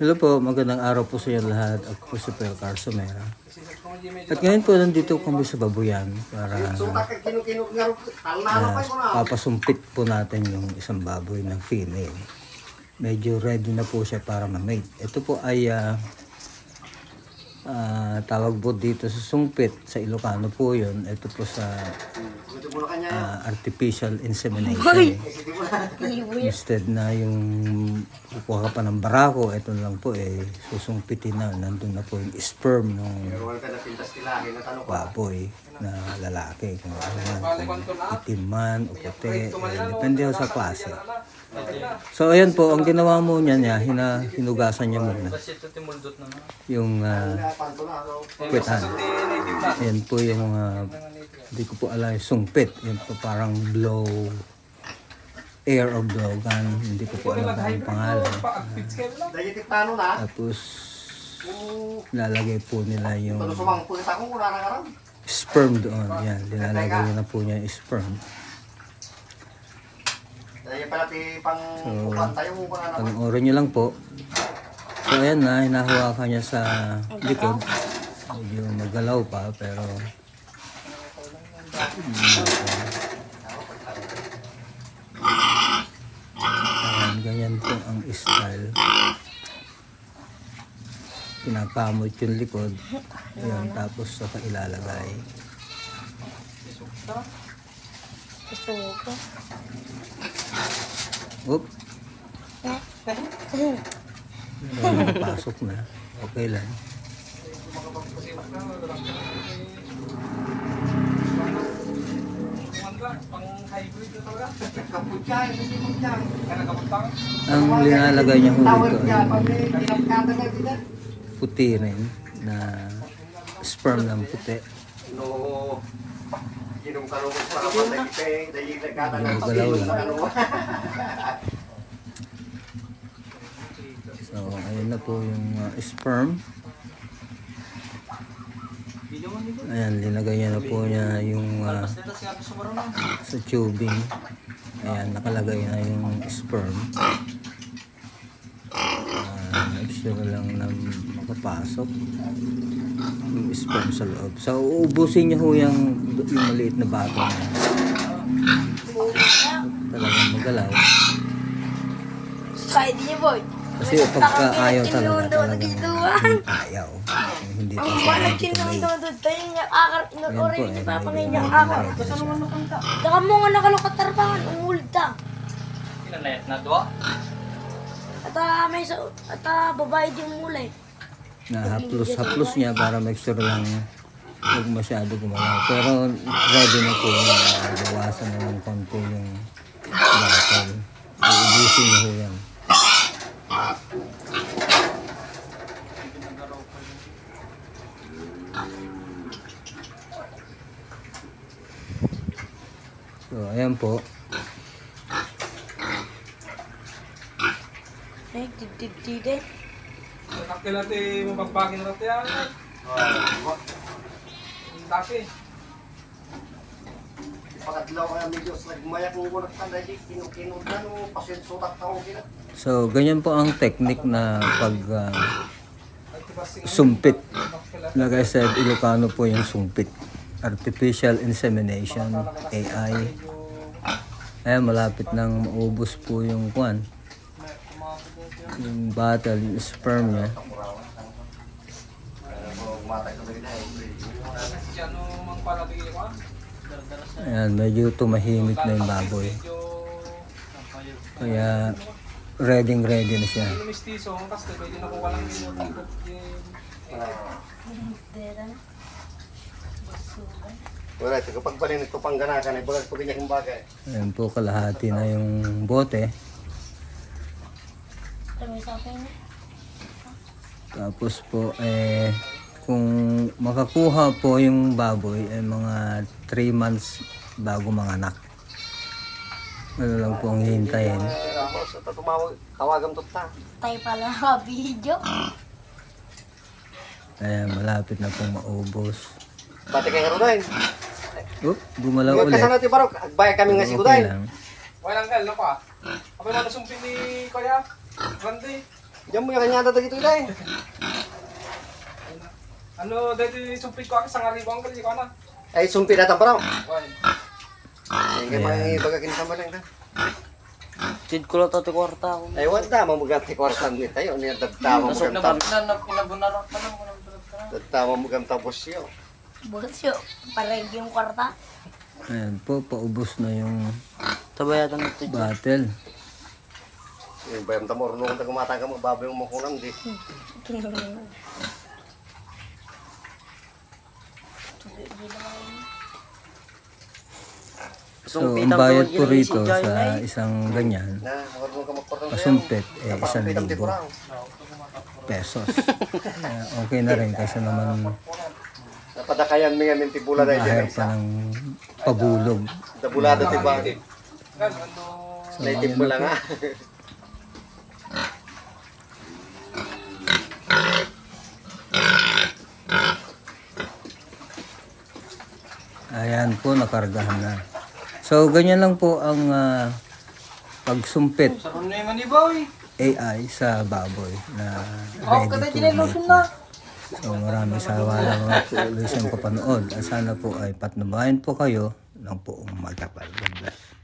Hello po, magandang araw po sa inyo lahat. Ako po si Pel Carsomera. At ngayon po nandito kami sa Babuyan para papasumpit po natin yung isang baboy ng female. Medyo ready na po siya para ma-mate. Ito po ay tawag po dito sa sumpit, sa Ilocano po yun. Ito po sa artificial insemination. Instead na yung kukuha ka pa ng barako, ito lang po susungpitin na. Nandun na po yung sperm ng baboy na lalaki. Kung ano man, kung itim man o puti, depende sa klase. So ayan po, ang ginawa mo niya, hinugasan niya muna yung kwetan. Ayan po yung hindi ko po alam yung sungpit. Yan po parang blow, air or blow gun. Hindi ko po alam ang pangalan. Tapos lalagay po nila yung sperm doon. Yan, nilalagay na po niya yung sperm. So, panoorin nyo lang po. So ayan na, hinahawakan niya sa likod. Medyo magalaw pa, pero ayan, ganyan po ang style. Pinakamot yung likod. Ayan, tapos saka ilalagay. Oop. Pasok na. Okay lang. Ang linalagay niya ho dito ay puti rin na sperm ng puti. Gumagalaw lang. So ayun na po yung sperm. Ayan, linagay niya na po niya yung sa tubing. Ayan, nakalagay na yung sperm. Make sure lang na makapasok yung sperm sa loob. So uubusin niya ho yung maliit na bato niya. Talagang magalaw. Pwede niyo, boy. Kasi pagka ayaw talagang ayaw. Hindi pa siya ready to mate. Ayan po, Daka mo nga nakalukat tarpangan, umulid ta. Kinanayat na doa? At babae din mulay. Haplos niya para make sure lang huwag masyado gumalaw. Pero ready na po. Bawasan na ng konti yung bakal. Iubusin niya ho yan. So ayan po. Ay, didid. Nakakil natin mo pagbagin natin yan. Dati. Pangatlaw kaya medyo nagmayak ng walang kanday, kinukinudan o pasensutak tao kina. So ganyan po ang technique na pag sumpit. Like I said, Ilocano po yung sumpit. Artificial insemination, AI. Ayan, malapit nang maubos po yung kwan. Yung bottle, yung sperm niya. Ayan, medyo tumahimik na yung baboy. Kaya ready na siya. Wala, kapag balin ito pang ganakan, ay bagal po ganyan yung bagay. Ayan po, kalahati na yung bote. Tapos po, kung makakuha po yung baboy, mga 3 months bago manganak. Ano lang po ang hihintayin. Tawagan to ta. Tayo pala ka video. Ayan, malapit na pong maubos. Bati kayo rin. Gumalaw ulit. Kasana natin parang agbayag kami nga siguro dahil. Walang gal, no pa? Kapag matasumpin ni Kuya, Randy. Diyan mo yung kanyada dito ila eh. Ano, dito sumpit ko ako sa ngaribang kasi ko na. Ay, sumpi na tamparaw. Why? Ay, may bagagin sa malang na. Tid ko lang ito kwarta ako. Ay, wala mo magati kwartan ni tayo. Niya dadtama mo Nasok na gam ba? Pinabunarak pa lang. dadtama mo gam tapos siyo. Busyo. Pareg yung kwarta. Ayan po, paubos na yung Tabayatan ito dyan. battle. Yung bayam tamor nung tagumata ka mo baboy mo kunam di. So, ang bayad po rito sa isang ganyan, Na, marunong ka magportang pasumpit, 1,000 pesos. Kaya okay na rin kasi naman Napadakayan mi nga tibula na bahir diyan. pa ng pabulog. Tabulado ti ba? Ano, Naitib mo lang ha. Ayan po, nakargahan na. So, ganyan lang po ang pagsumpit sarun na yung manibaw eh. AI sa baboy na Oh, ready kada to ginilusin mate na. So, maraming salamat mga tuloy sa kapanood. At sana po ay patnubayan po kayo ng buong magkapal. God bless.